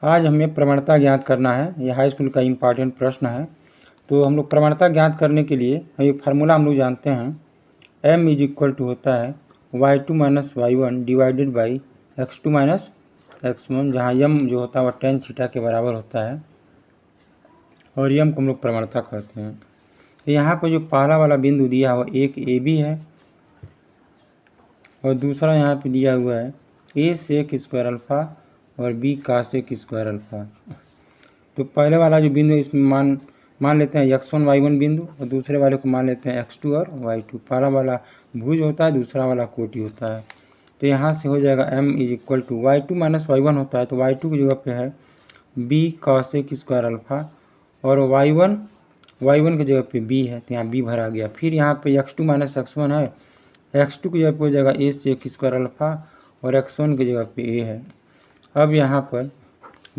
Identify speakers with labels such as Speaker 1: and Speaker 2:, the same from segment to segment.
Speaker 1: आज हमें प्रवणता ज्ञात करना है। यह हाई स्कूल का इम्पॉर्टेंट प्रश्न है। तो हम लोग प्रवणता ज्ञात करने के लिए एक फार्मूला हम लोग जानते हैं। m इज इक्वल टू होता है y2 minus y1 divided by x2 minus x1, जहाँ m जो होता है वह tan थीटा के बराबर होता है और m को हम लोग प्रवणता कहते हैं। तो यहाँ पर जो पहला वाला बिंदु दिया है वह एक AB है और दूसरा यहाँ पे दिया हुआ है a सेक स्क्वायर अल्फ़ा और b का सेक स्क्वायर अल्फ़ा। तो पहले वाला जो बिंदु इसमें मान लेते हैं x1 y1 बिंदु और दूसरे वाले को मान लेते हैं x2 और y2। पहला वाला भुज होता है, दूसरा वाला कोटि होता है। तो यहाँ से हो जाएगा m is equal to y2 minus y1 होता है तो y2 की जगह पे है b कॉसेक स्क्वायर अल्फ़ा और y1 की जगह पे b है तो यहाँ b भरा गया। फिर यहाँ पे x2 माइनस x1 है, x2 की जगह पे हो जाएगा a सेक स्क्वायर अल्फ़ा और x1 की जगह पे a है। अब यहाँ पर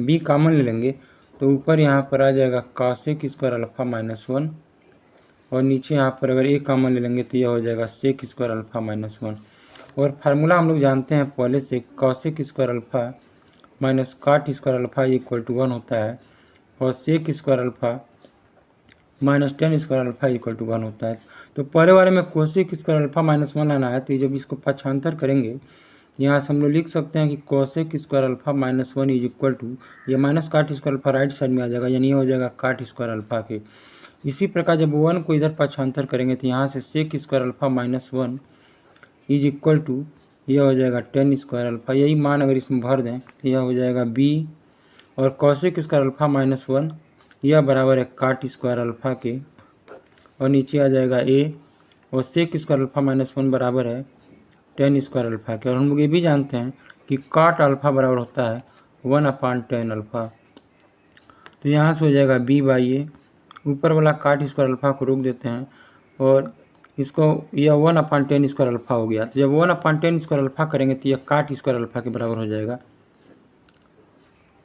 Speaker 1: b कॉमन ले लेंगे तो ऊपर यहाँ पर आ जाएगा कॉसेक स्क्वायर अल्फ़ा माइनस 1 और नीचे यहाँ पर अगर a कॉमन ले लेंगे तो यह हो जाएगा सेक स्क्वायर अल्फ़ा माइनस 1। और फार्मूला हम लोग जानते हैं पहले से, cosec square alpha minus cot square alpha equal to 1 होता है और sec square alpha minus tan square alpha equal to 1 होता है। तो पहले वाले में कोसेक स्क्वायर अल्फ़ा माइनस 1 आना है तो जब इसको पक्षांतर करेंगे यहाँ से हम लोग लिख सकते हैं कि cosec square alpha minus 1 is equal to, ये minus cot square alpha right side में आ जाएगा, यानी ये हो जाएगा काट स्क्वायर अल्फ़ा के। इसी प्रकार जब 1 को इधर पक्षांतर करेंगे तो यहाँ से sec square alpha minus 1 is equal to यह हो जाएगा टेन स्क्वायर अल्फ़ा। यही मान अगर इसमें भर दें तो यह हो जाएगा b और कोसेक स्क्वायर अल्फ़ा माइनस 1 यह बराबर है काट स्क्वायर अल्फ़ा के और नीचे आ जाएगा a और सेक स्क्वायर अल्फ़ा माइनस 1 बराबर है टेन स्क्वायर अल्फ़ा के। और हम लोग ये भी जानते हैं कि काट अल्फ़ा बराबर होता है 1/10 अल्फ़ा। तो यहाँ से हो जाएगा b बाई ए, ऊपर वाला काट स्क्वायर अल्फ़ा को रोक देते हैं और इसको यह 1/10 स्क्वायर अल्फ़ा हो गया। तो जब 1/10 स्क्वायर अल्फ़ा करेंगे तो यह काट स्क्वायर अल्फ़ा के बराबर हो जाएगा।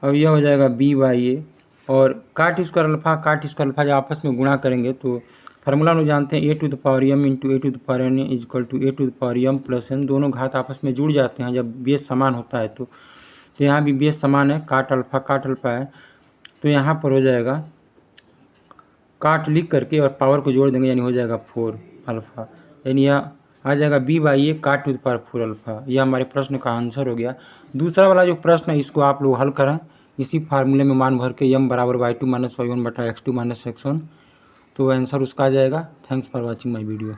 Speaker 1: अब यह हो जाएगा b बाई ए और काट स्क्वायर अल्फ़ा जब आपस में गुणा करेंगे तो फार्मूला हम जानते हैं a to the power m into a to the power n is equal to a to the power m plus n। दोनों घात आपस में जुड़ जाते हैं जब बेस समान होता है। तो यहाँ भी बेस समान है, काट अल्फ़ा है तो यहाँ पर हो जाएगा काट लिख करके और पावर को जोड़ देंगे यानी हो जाएगा 4 अल्फ़ा, यानी यह आ जाएगा b बाई ए काट टू द पावर 4 अल्फ़ा। यह हमारे प्रश्न का आंसर हो गया। दूसरा वाला जो प्रश्न है इसको आप लोग हल करें इसी फार्मूले में मान भर के m बराबर y2 माइनस y1 बटा x2 माइनस x1, तो आंसर उसका आ जाएगा। Thanks for watching my video.